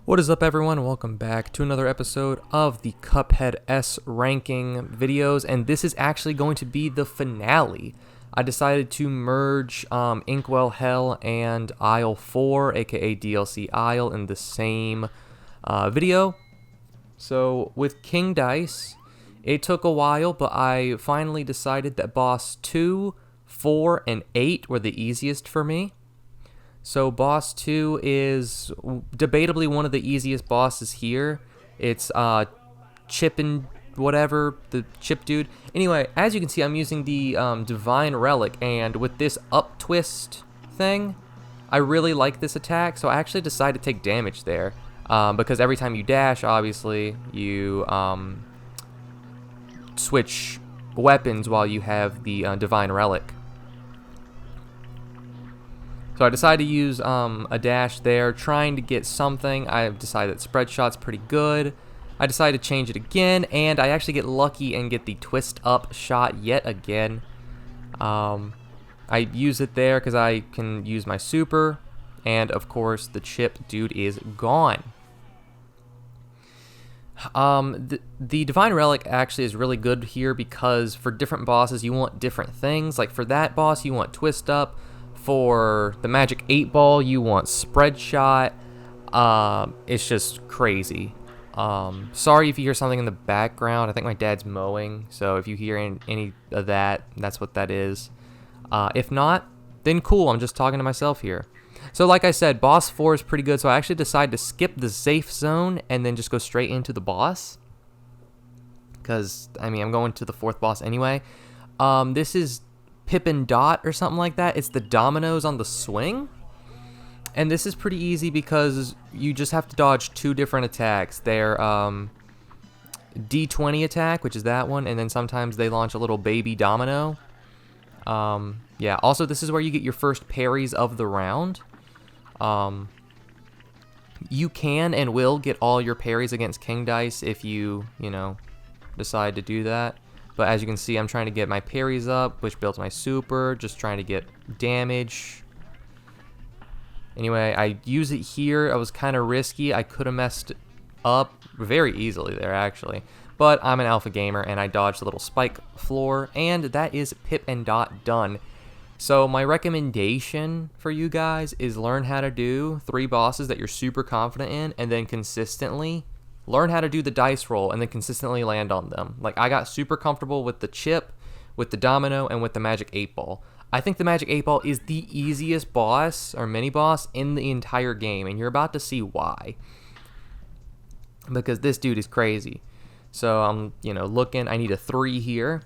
What is up, everyone? Welcome back to another episode of the Cuphead S ranking videos, and this is actually going to be the finale. I decided to merge Inkwell Hell and Isle 4, aka DLC Isle, in the same video. So with King Dice, it took a while, but I finally decided that boss 2, 4, and 8 were the easiest for me. So boss 2 is debatably one of the easiest bosses here. It's Chip and whatever, the Chip dude. Anyway, as you can see, I'm using the Divine Relic, and with this up twist thing, I really like this attack, so I actually decided to take damage there. Because every time you dash, obviously, you switch weapons while you have the Divine Relic. So I decided to use a dash there, trying to get something. I decided that spread shot's pretty good. I decided to change it again, and I actually get lucky and get the twist up shot yet again. I use it there because I can use my super, and of course the Chip dude is gone. The Divine Relic actually is really good here because for different bosses you want different things. Like for that boss you want twist up. For the Magic 8 Ball, you want Spread Shot. It's just crazy. Sorry if you hear something in the background. I think my dad's mowing, so if you hear any of that, that's what that is. If not, then cool, I'm just talking to myself here. So like I said, boss 4 is pretty good, so I actually decided to skip the safe zone and then just go straight into the boss. Because, I mean, I'm going to the 4th boss anyway. This is Pip and Dot or something like that. It's the dominoes on the swing, and this is pretty easy because you just have to dodge 2 different attacks. They're D20 attack, which is that one, and then sometimes they launch a little baby domino. Yeah, also this is where you get your first parries of the round. You can and will get all your parries against King Dice if you decide to do that. But as you can see, I'm trying to get my parries up, which builds my super, just trying to get damage. Anyway, I use it here. I was kind of risky. I could have messed up very easily there, actually. But I'm an alpha gamer, and I dodged the little spike floor, and that is Pip and Dot done. So my recommendation for you guys is learn how to do 3 bosses that you're super confident in, and then consistently learn how to do the dice roll and then consistently land on them. Like, I got super comfortable with the Chip, with the Domino, and with the Magic 8 Ball. I think the Magic 8 Ball is the easiest boss, or mini-boss, in the entire game, and you're about to see why. Because this dude is crazy. So I'm, looking, I need a 3 here,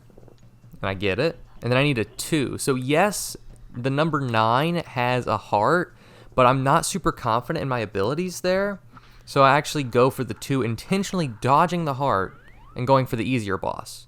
and I get it. And then I need a 2. So yes, the number 9 has a heart, but I'm not super confident in my abilities there. So I actually go for the 2, intentionally dodging the heart and going for the easier boss.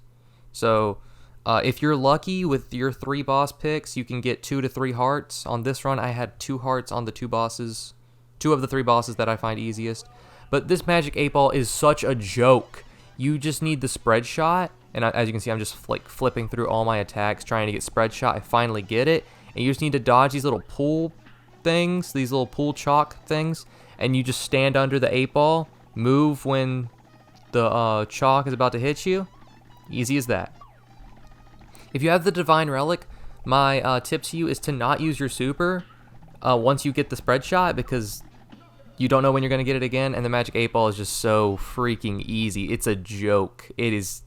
So if you're lucky with your 3 boss picks, you can get 2 to 3 hearts. On this run, I had 2 hearts on the 2 bosses, 2 of the 3 bosses that I find easiest. But this Magic 8 Ball is such a joke. You just need the spread shot, and as you can see, I'm just flipping through all my attacks, trying to get spread shot. I finally get it, and you just need to dodge these little pool things, these little pool chalk things. And you just stand under the 8 ball, move when the chalk is about to hit you. Easy as that. If you have the Divine Relic, my tip to you is to not use your super once you get the spread shot, because you don't know when you're going to get it again, and the Magic 8 Ball is just so freaking easy. It's a joke. It is...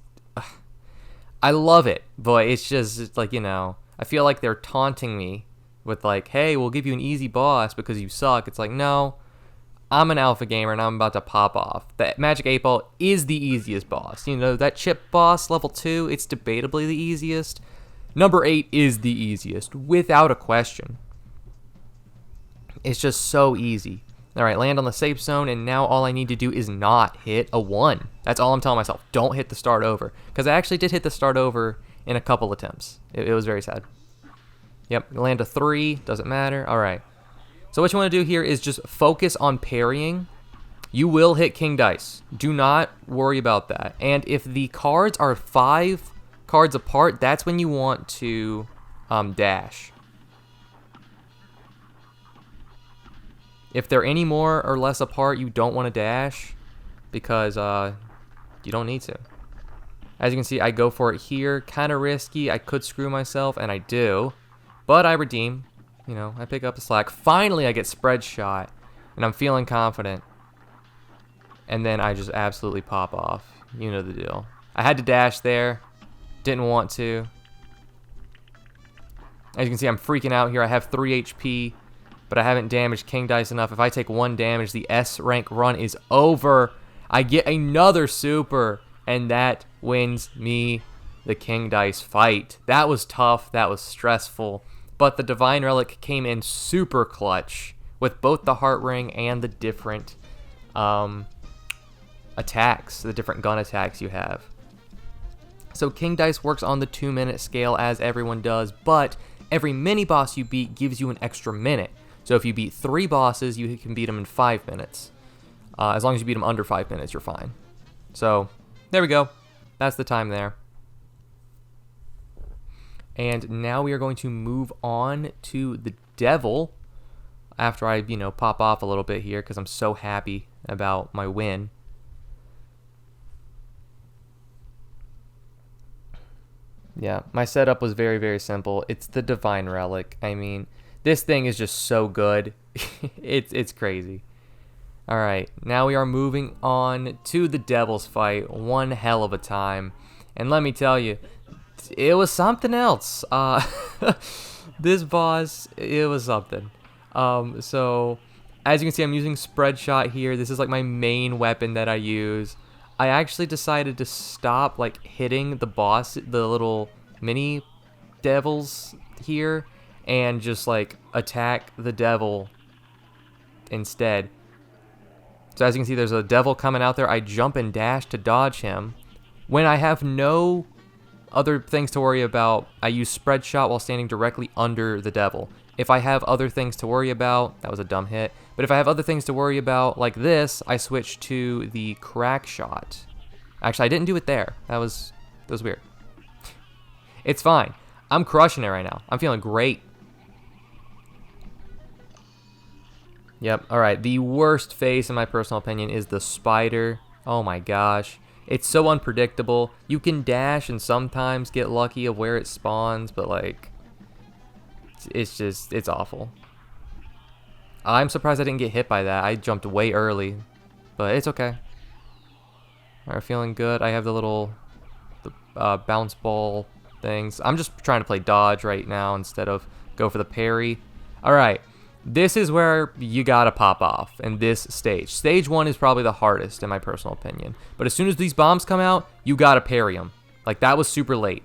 I love it, but it's just like, I feel like they're taunting me with like, hey, we'll give you an easy boss because you suck. It's like, no. I'm an alpha gamer and I'm about to pop off. That Magic 8 Ball is the easiest boss. That Chip boss, level 2, it's debatably the easiest. Number 8 is the easiest, without a question. It's just so easy. Alright, land on the safe zone, and now all I need to do is not hit a 1. That's all I'm telling myself. Don't hit the start over. Because I actually did hit the start over in a couple attempts. It was very sad. Yep, land a 3, doesn't matter. Alright. So what you want to do here is just focus on parrying. You will hit King Dice. Do not worry about that. And if the cards are 5 cards apart, that's when you want to dash. If they're any more or less apart, you don't want to dash because you don't need to. As you can see, I go for it here. Kind of risky. I could screw myself, and I do. But I redeem. You know, I pick up the slack. Finally, I get spread shot, and I'm feeling confident. And then I just absolutely pop off. You know the deal. I had to dash there. Didn't want to. As you can see, I'm freaking out here. I have 3 HP, but I haven't damaged King Dice enough. If I take 1 damage, the S rank run is over. I get another super, and that wins me the King Dice fight. That was tough. That was stressful. But the Divine Relic came in super clutch with both the Heart Ring and the different attacks, the different gun attacks you have. So King Dice works on the 2-minute scale as everyone does, but every mini boss you beat gives you an extra minute. So if you beat 3 bosses, you can beat them in 5 minutes. As long as you beat them under 5 minutes, you're fine. So there we go. That's the time there. And now we are going to move on to the Devil after I, you know, pop off a little bit here because I'm so happy about my win. Yeah, my setup was very, very simple. It's the Divine Relic. I mean, this thing is just so good. It's crazy. All right, now we are moving on to the Devil's fight. One hell of a time. And let me tell you, it was something else. This boss, it was something. So, as you can see, I'm using Spread Shot here. This is like my main weapon that I use. I actually decided to stop like hitting the boss, the little mini devils here, and just like attack the devil instead. So as you can see, there's a devil coming out there. I jump and dash to dodge him. When I have no other things to worry about, I use Spread Shot while standing directly under the devil. If I have other things to worry about, that was a dumb hit, but if I have other things to worry about, like this, I switch to the Crack Shot. Actually, I didn't do it there. That was weird. It's fine. I'm crushing it right now. I'm feeling great. Yep, alright. The worst face, in my personal opinion, is the spider. Oh my gosh. It's so unpredictable. You can dash and sometimes get lucky of where it spawns, but like, it's awful. I'm surprised I didn't get hit by that. I jumped way early, but it's okay. Alright, feeling good. I have the little bounce ball things. I'm just trying to play dodge right now instead of go for the parry. Alright, this is where you gotta pop off in this stage. Stage 1 is probably the hardest in my personal opinion. But as soon as these bombs come out, you gotta parry them. Like, that was super late.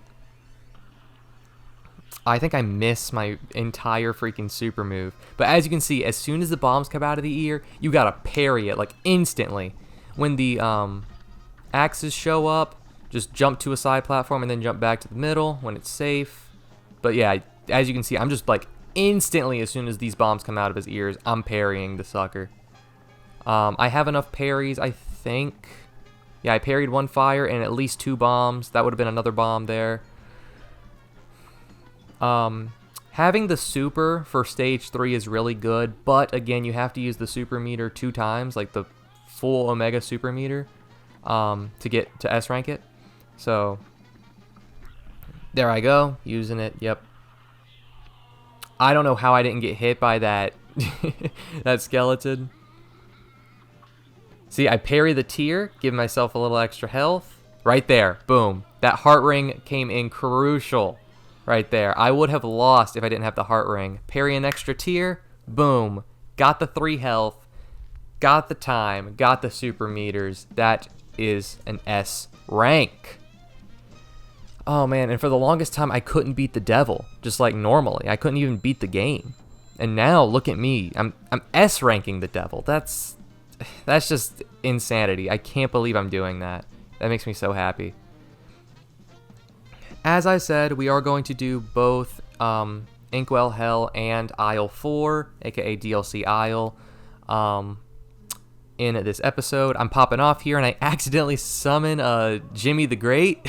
I think I missed my entire freaking super move. But as you can see, as soon as the bombs come out of the ear, you gotta parry it, like, instantly. When the axes show up, just jump to a side platform and then jump back to the middle when it's safe. But yeah, as you can see, I'm just like instantly, as soon as these bombs come out of his ears, I'm parrying the sucker. I have enough parries, I think. Yeah, I parried 1 fire and at least 2 bombs. That would have been another bomb there. Having the super for stage 3 is really good, but again, you have to use the super meter 2 times, like the full Omega super meter, to get to S rank it. So there I go, using it. Yep. I don't know how I didn't get hit by that that skeleton. See, I parry the tier, give myself a little extra health. Right there, boom. That heart ring came in crucial. Right there. I would have lost if I didn't have the heart ring. Parry an extra tier, boom. Got the 3 health, got the time, got the super meters. That is an S rank. Oh man, and for the longest time I couldn't beat the devil, just like normally. I couldn't even beat the game. And now look at me. I'm S ranking the devil. That's just insanity. I can't believe I'm doing that. That makes me so happy. As I said, we are going to do both Inkwell Hell and Isle 4, aka DLC Isle, in this episode. I'm popping off here and I accidentally summon Jimmy the Great.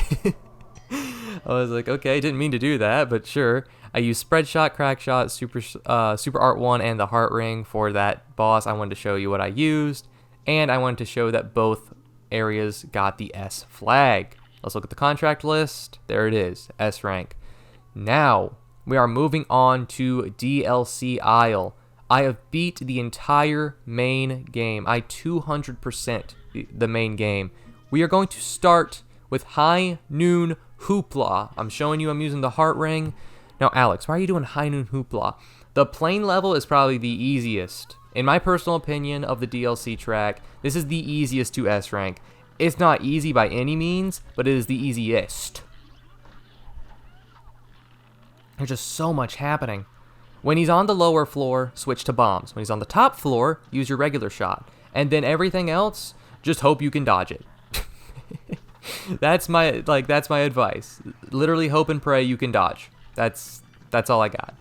I was like, okay, didn't mean to do that, but sure. I used Spread Shot, Crack Shot, Super Art 1, and the Heart Ring for that boss. I wanted to show you what I used, and I wanted to show that both areas got the S flag. Let's look at the contract list. There it is, S rank. Now, we are moving on to DLC Isle. I have beat the entire main game. I 200% the main game. We are going to start with High Noon Hoopla. I'm showing you I'm using the Heart Ring. Now, Alex, why are you doing High Noon Hoopla? The plain level is probably the easiest. In my personal opinion of the DLC track, this is the easiest to S rank. It's not easy by any means, but it is the easiest. There's just so much happening. When he's on the lower floor, switch to bombs. When he's on the top floor, use your regular shot. And then everything else, just hope you can dodge it. That's my advice. Literally hope and pray you can dodge. That's all I got.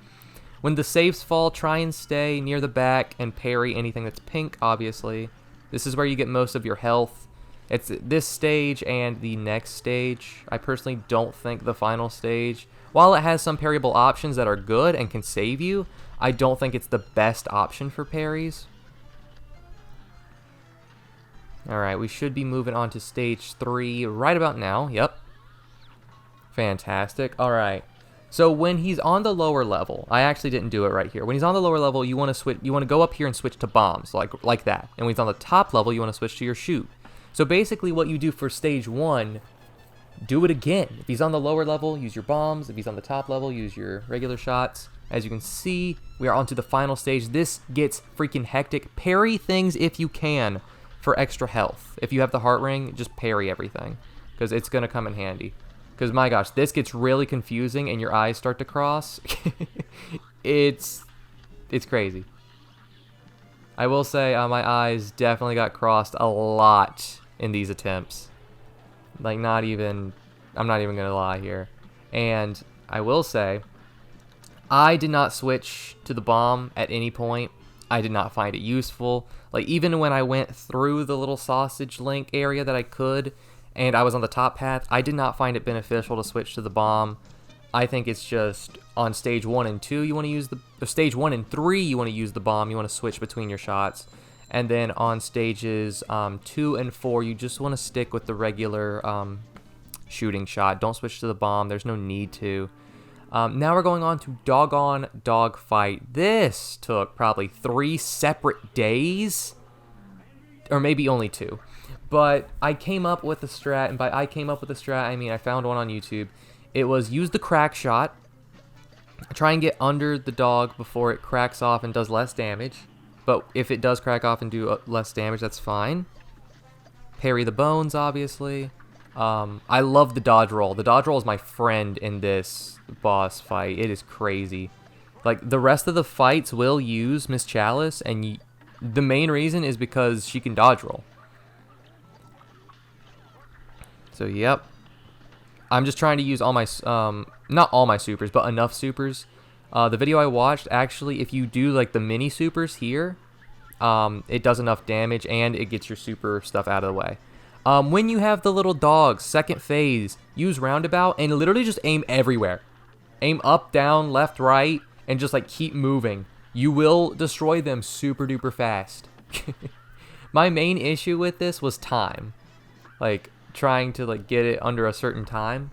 When the safes fall, try and stay near the back and parry anything that's pink, obviously. This is where you get most of your health. It's this stage and the next stage. I personally don't think the final stage, while it has some parryable options that are good and can save you, I don't think it's the best option for parries. Alright, we should be moving on to stage 3 right about now. Yep. Fantastic. Alright. So when he's on the lower level, I actually didn't do it right here. When he's on the lower level, you want to switch. You want to go up here and switch to bombs, like that. And when he's on the top level, you want to switch to your shoot. So basically, what you do for stage 1, do it again. If he's on the lower level, use your bombs. If he's on the top level, use your regular shots. As you can see, we are on to the final stage. This gets freaking hectic. Parry things if you can for extra health. If you have the Heart Ring, just parry everything, because it's going to come in handy. Because, my gosh, this gets really confusing and your eyes start to cross. It's crazy. I will say my eyes definitely got crossed a lot in these attempts. Like, I'm not even going to lie here. And I will say, I did not switch to the bomb at any point. I did not find it useful. Like, even when I went through the little sausage link area that I could, and I was on the top path, I did not find it beneficial to switch to the bomb. I think it's just on stage 1 and 2, you want to use stage 1 and 3, you want to use the bomb. You want to switch between your shots. And then on stages 2 and 4, you just want to stick with the regular shooting shot. Don't switch to the bomb. There's no need to. Now we're going on to Doggone Dogfight. This took probably 3 separate days, or maybe only 2. But I came up with a strat, and by I came up with a strat, I mean I found one on YouTube. It was use the crack shot, try and get under the dog before it cracks off and does less damage. But if it does crack off and do less damage, that's fine. Parry the bones, obviously. I love the dodge roll. The dodge roll is my friend in this boss fight. It is crazy. Like, the rest of the fights will use Miss Chalice, and the main reason is because she can dodge roll. So, yep. I'm just trying to use all my, not all my supers, but enough supers. The video I watched, actually, if you do, like, the mini supers here, it does enough damage, and it gets your super stuff out of the way. When you have the little dogs, second phase, use roundabout, and literally just aim everywhere. Aim up, down, left, right, and just, like, keep moving. You will destroy them super duper fast. My main issue with this was time. Like, trying to, like, get it under a certain time.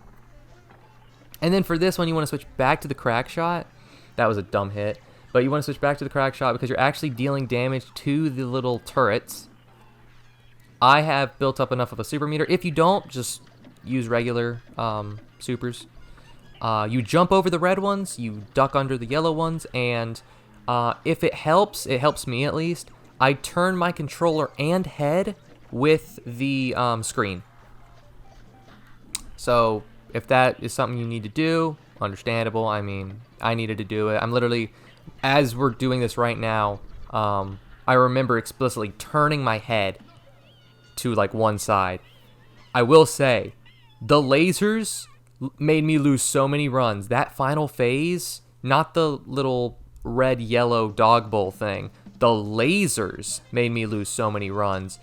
And then for this one, you want to switch back to the crack shot. That was a dumb hit. But you want to switch back to the crack shot because you're actually dealing damage to the little turrets. I have built up enough of a super meter. If you don't, just use regular supers. You jump over the red ones, you duck under the yellow ones, and if it helps me at least, I turn my controller and head with the screen. So if that is something you need to do, understandable. I mean, I needed to do it. I'm literally, as we're doing this right now, I remember explicitly turning my head to, like, one side. I will say, the lasers made me lose so many runs. That final phase, not the little red, yellow dog bowl thing, the lasers made me lose so many runs.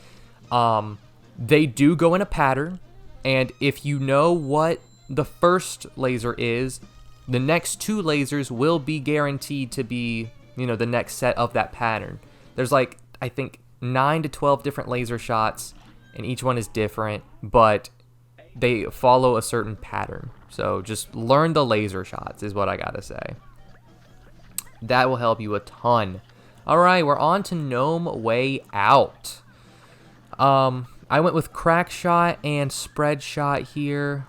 They do go in a pattern, and if you know what the first laser is, the next 2 lasers will be guaranteed to be, you know, the next set of that pattern. There's like, I think 9 to 12 different laser shots, and each one is different, but they follow a certain pattern. So just learn the laser shots is what I gotta say. That will help you a ton. All right, we're on to Gnome Way Out. I went with Crack Shot and Spread Shot here.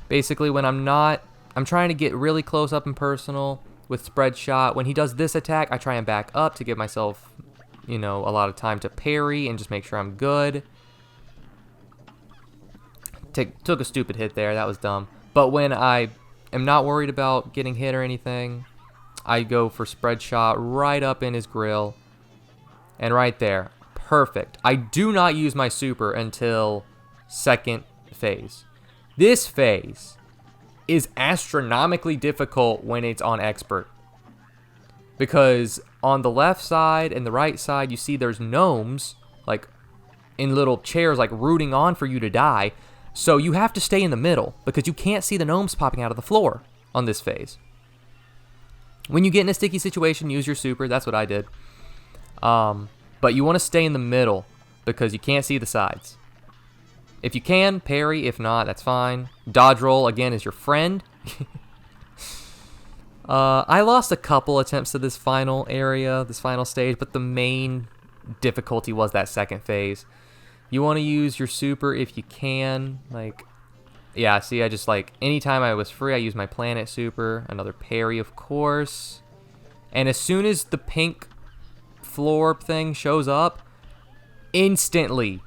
Basically, when I'm trying to get really close up and personal with Spread Shot. When he does this attack, I try and back up to give myself, you know, a lot of time to parry and just make sure I'm good. Took a stupid hit there, that was dumb. But when I am not worried about getting hit or anything, I go for Spread Shot right up in his grill. And right there, perfect. I do not use my super until second phase. This phase is astronomically difficult when it's on expert. Because on the left side and the right side, you see there's gnomes, like in little chairs, like rooting on for you to die. So you have to stay in the middle because you can't see the gnomes popping out of the floor on this phase. When you get in a sticky situation, use your super. That's what I did. But you want to stay in the middle because you can't see the sides. If you can, parry. If not, that's fine. Dodge roll, again, is your friend. I lost a couple attempts to this final area, this final stage, but the main difficulty was that second phase. You want to use your super if you can. Like, yeah, see, I just, like, anytime I was free, I used my planet super. Another parry, of course. And as soon as the pink floor thing shows up, instantly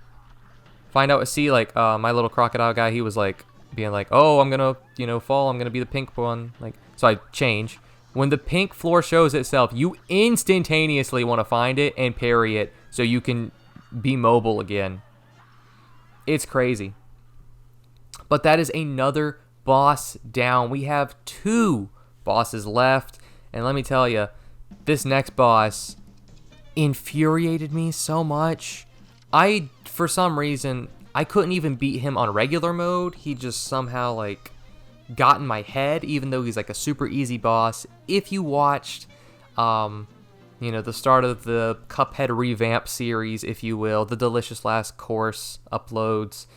find out, see, like, my little crocodile guy, he was, like, being like, oh, I'm gonna, you know, fall, I'm gonna be the pink one. Like, so I change. When the pink floor shows itself, you instantaneously want to find it and parry it so you can be mobile again. It's crazy. But that is another boss down. We have 2 bosses left. And let me tell you, this next boss infuriated me so much. For some reason, I couldn't even beat him on regular mode. He just somehow, like, got in my head, even though he's, like, a super easy boss. If you watched, you know, the start of the Cuphead revamp series, if you will, the Delicious Last Course uploads,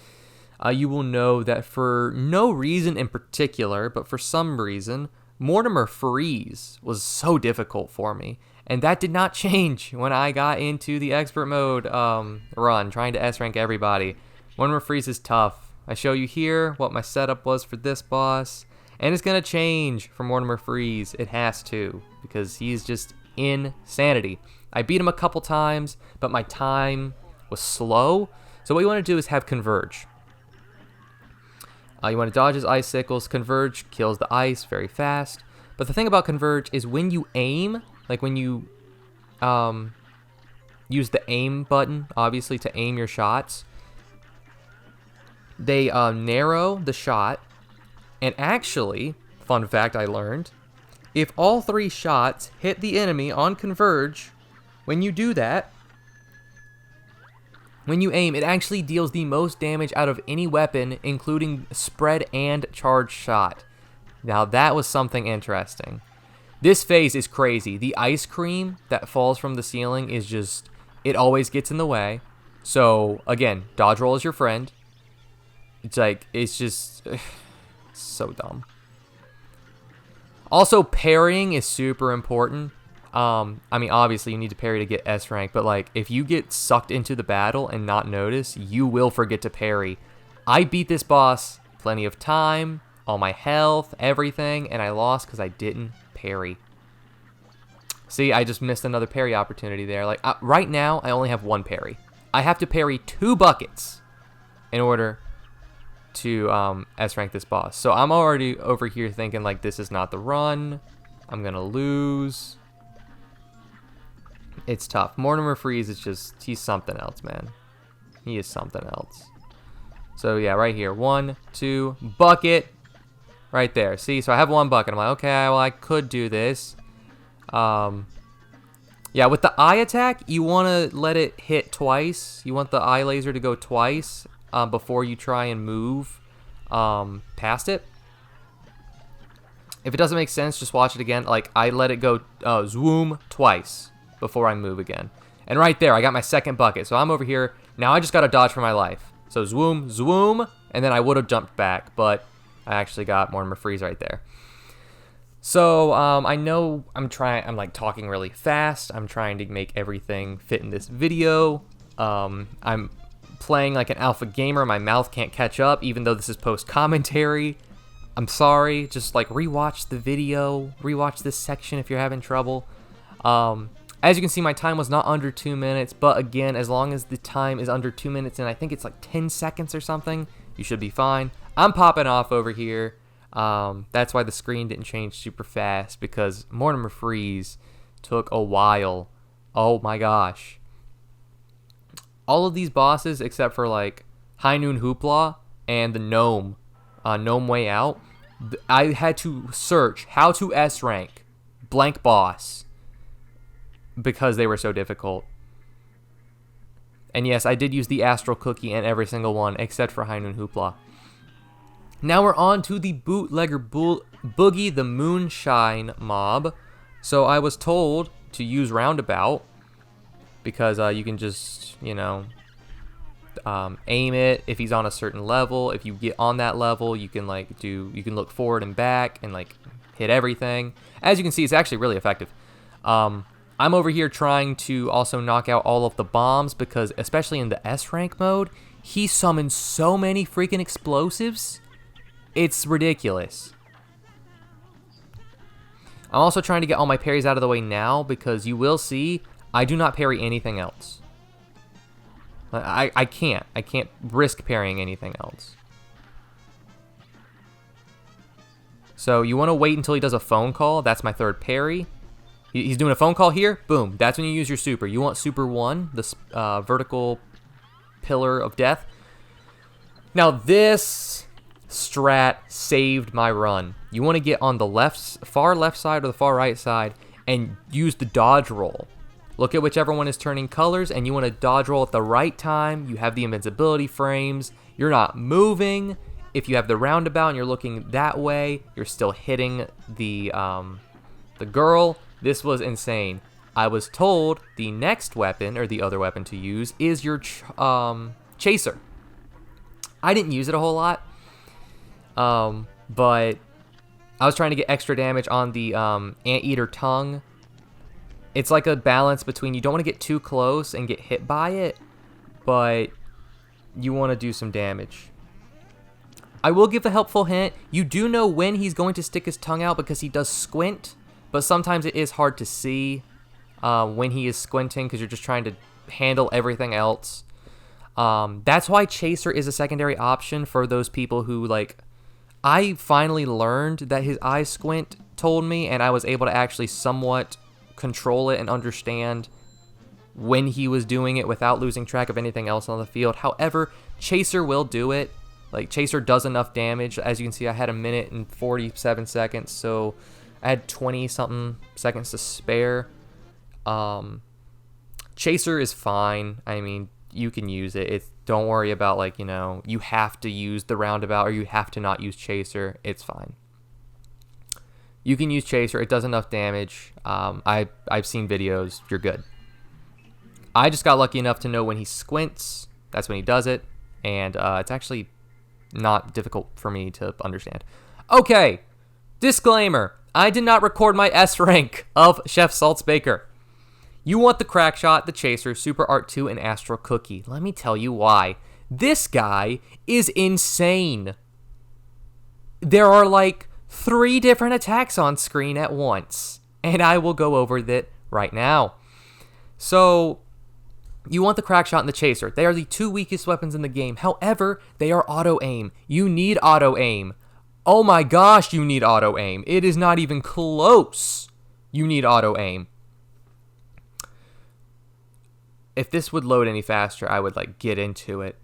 you will know that for no reason in particular, but for some reason, Mortimer Freeze was so difficult for me. And that did not change when I got into the expert mode run, trying to S-rank everybody. Mortimer Freeze is tough. I show you here what my setup was for this boss, and it's going to change for Mortimer Freeze. It has to, because he's just insanity. I beat him a couple times, but my time was slow. So what you want to do is have Converge. You want to dodge his icicles. Converge kills the ice very fast. But the thing about Converge is when you aim, like when you use the aim button, obviously, to aim your shots, they narrow the shot. And actually, fun fact I learned, if all 3 shots hit the enemy on Converge, when you do that, when you aim, it actually deals the most damage out of any weapon, including spread and charge shot. Now that was something interesting. This phase is crazy. The ice cream that falls from the ceiling is just, it always gets in the way. So again, dodge roll is your friend. It's like, it's just so dumb. Also, parrying is super important. I mean, obviously, you need to parry to get S rank, but, like, if you get sucked into the battle and not notice, you will forget to parry. I beat this boss plenty of time, all my health, everything, and I lost because I didn't parry. See, I just missed another parry opportunity there. Like, right now, I only have 1 parry. I have to parry 2 buckets in order to S-rank this boss. So I'm already over here thinking, like, this is not the run. I'm gonna lose. It's tough. Mortimer Freeze is just, he's something else, man. He is something else. So yeah, right here. 1, 2, bucket. Right there. See, so I have 1 bucket. I'm like, okay, well, I could do this. Yeah, with the eye attack, you want to let it hit twice. You want the eye laser to go twice before you try and move past it. If it doesn't make sense, just watch it again. Like, I let it go zoom twice before I move again. And right there, I got my second bucket. So I'm over here. Now I just got to dodge for my life. So zoom, zoom, and then I would have jumped back, but I actually got Mortimer Freeze right there. So I know I'm like talking really fast. I'm trying to make everything fit in this video. I'm playing like an alpha gamer. My mouth can't catch up, even though this is post-commentary. I'm sorry. Just like rewatch the video. Rewatch this section if you're having trouble. As you can see, my time was not under 2 minutes. But again, as long as the time is under 2 minutes, and I think it's like 10 seconds or something, you should be fine. I'm popping off over here. That's why the screen didn't change super fast, because Mortimer Freeze took a while. Oh my gosh. All of these bosses, except for like High Noon Hoopla and the Gnome, Gnome Way Out, I had to search how to S rank blank boss because they were so difficult. And yes, I did use the Astral Cookie in every single one except for High Noon Hoopla. Now we're on to the Bootlegger Boogie the Moonshine mob. So I was told to use Roundabout because you can just, you know, aim it if he's on a certain level. If you get on that level, you can like you can look forward and back and like hit everything. As you can see, it's actually really effective. I'm over here trying to also knock out all of the bombs because, especially in the S rank mode, he summons so many freaking explosives. It's ridiculous. I'm also trying to get all my parries out of the way now because you will see I do not parry anything else. I can't risk parrying anything else. So you want to wait until he does a phone call. That's my third parry. He's doing a phone call here. Boom. That's when you use your super. You want super 1, this vertical pillar of death. Now this strat saved my run. You want to get on the far left side or the far right side and use the dodge roll. Look at whichever one is turning colors, and you want to dodge roll at the right time. You have the invincibility frames. You're not moving. If you have the roundabout and you're looking that way, you're still hitting the girl. This was insane. I was told the next weapon, or the other weapon to use, is your chaser. I didn't use it a whole lot, but I was trying to get extra damage on the anteater tongue. It's like a balance between you don't want to get too close and get hit by it, but you want to do some damage. I will give a helpful hint. You do know when he's going to stick his tongue out because he does squint, but sometimes it is hard to see when he is squinting because you're just trying to handle everything else. That's why Chaser is a secondary option for those people who, like, I finally learned that his eye squint told me, and I was able to actually somewhat control it and understand when he was doing it without losing track of anything else on the field. However, Chaser will do it. Like, Chaser does enough damage. As you can see, I had 1 minute and 47 seconds, so I had 20-something seconds to spare. Chaser is fine. I mean, you can use it. Don't worry about, like, you know, you have to use the roundabout or you have to not use Chaser. It's fine. You can use Chaser. It does enough damage. I've seen videos. You're good. I just got lucky enough to know when he squints. That's when he does it. And it's actually not difficult for me to understand. Okay. Disclaimer. I did not record my S rank of Chef Salt's Baker. You want the Crack Shot, the Chaser, Super Art 2, and Astral Cookie. Let me tell you why. This guy is insane. There are like 3 different attacks on screen at once, and I will go over that right now. So, you want the Crack Shot and the Chaser. They are the 2 weakest weapons in the game. However, they are auto-aim. You need auto-aim. Oh my gosh, you need auto-aim. It is not even close. You need auto-aim. If this would load any faster, I would like get into it.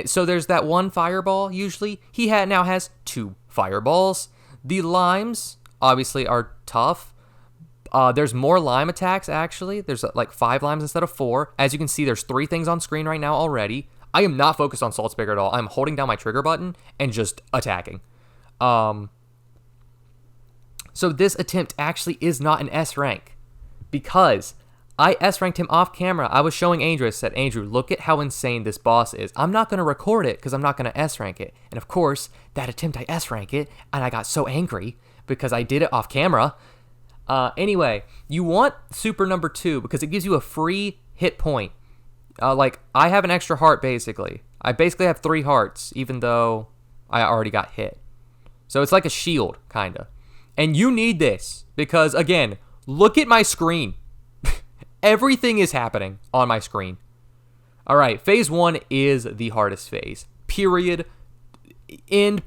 So there's that 1 fireball, usually. He now has 2 fireballs. The limes, obviously, are tough. There's more lime attacks, actually. There's like 5 limes instead of 4. As you can see, there's 3 things on screen right now already. I am not focused on Salt's Baker at all. I'm holding down my trigger button and just attacking. So this attempt actually is not an S rank because I S ranked him off camera. I was showing Andrew, I said, Andrew, look at how insane this boss is. I'm not going to record it because I'm not going to S rank it. And of course, that attempt I S rank it, and I got so angry because I did it off camera. Anyway, you want super number 2 because it gives you a free hit point. Like, I have an extra heart, basically. I basically have 3 hearts, even though I already got hit. So it's like a shield, kind of. And you need this because, again, look at my screen. Everything is happening on my screen. All right, phase 1 is the hardest phase. Period. End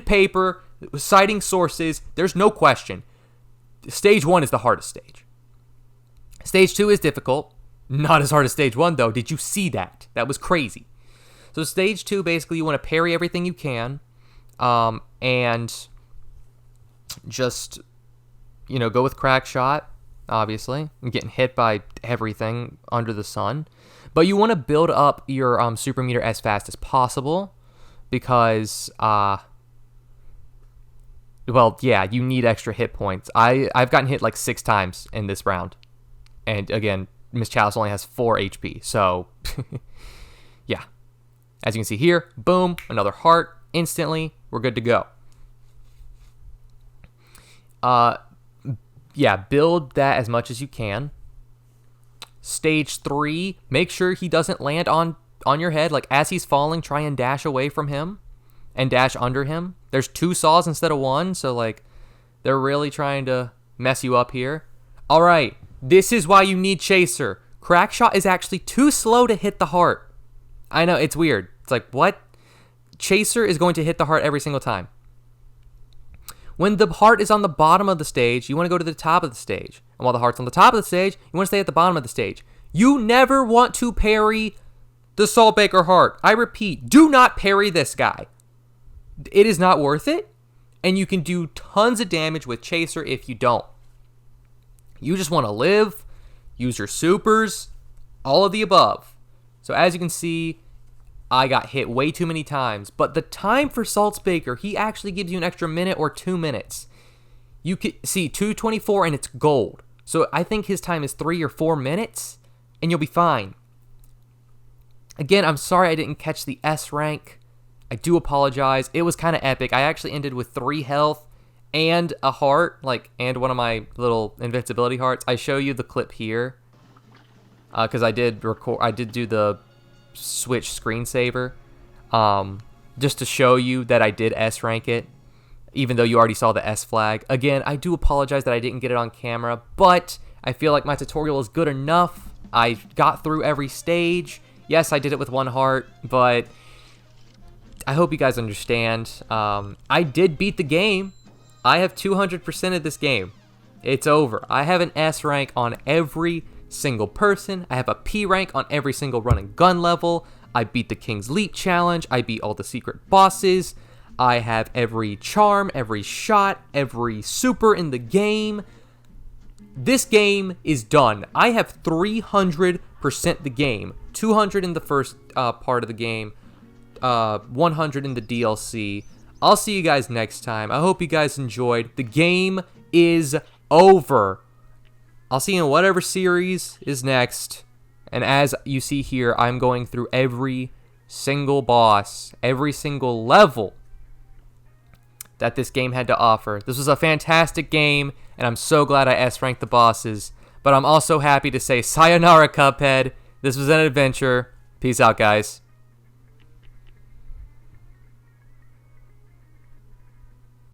paper, citing sources. There's no question. Stage 1 is the hardest stage. Stage 2 is difficult. Not as hard as stage 1, though. Did you see that? That was crazy. So stage 2, basically, you want to parry everything you can. And just, go with crack shot, obviously. I'm getting hit by everything under the sun. But you want to build up your super meter as fast as possible because, you need extra hit points. I've gotten hit like 6 times in this round. And again, Miss Chalice only has 4 HP. So, yeah. As you can see here, boom, another heart. Instantly, we're good to go. Build that as much as you can. Stage 3, make sure he doesn't land on your head. Like, as he's falling, try and dash away from him and dash under him. There's 2 saws instead of 1, so, like, they're really trying to mess you up here. All right, this is why you need Chaser. Crackshot is actually too slow to hit the heart. I know, it's weird. It's like, what? Chaser is going to hit the heart every single time. When the heart is on the bottom of the stage, you want to go to the top of the stage. And while the heart's on the top of the stage, you want to stay at the bottom of the stage. You never want to parry the Saltbaker heart. I repeat, do not parry this guy. It is not worth it. And you can do tons of damage with Chaser if you don't. You just want to live, use your supers, all of the above. So as you can see, I got hit way too many times. But the time for Saltbaker, he actually gives you an extra minute or 2 minutes. You can see 2:24 and it's gold. So I think his time is 3 or 4 minutes and you'll be fine. Again, I'm sorry I didn't catch the S rank. I do apologize. It was kind of epic. I actually ended with 3 health and a heart, and one of my little invincibility hearts. I show you the clip here because I did do the switch screensaver just to show you that I did S rank it, even though you already saw the S flag. Again, I do apologize that I didn't get it on camera, but I feel like my tutorial is good enough. I got through every stage. Yes, I did it with 1 heart, but I hope you guys understand. I did beat the game. I have 200% of this game. It's over. I have an S rank on every single person. I have a P rank on every single run and gun level. I beat the King's Leap challenge. I beat all the secret bosses. I have every charm, every shot, every super in the game. This game is done. I have 300% the game. 200 in the first part of the game. 100 in the DLC. I'll see you guys next time. I hope you guys enjoyed. The game is over. I'll see you in whatever series is next. And as you see here, I'm going through every single boss, every single level that this game had to offer. This was a fantastic game, and I'm so glad I S-ranked the bosses. But I'm also happy to say sayonara, Cuphead. This was an adventure. Peace out, guys.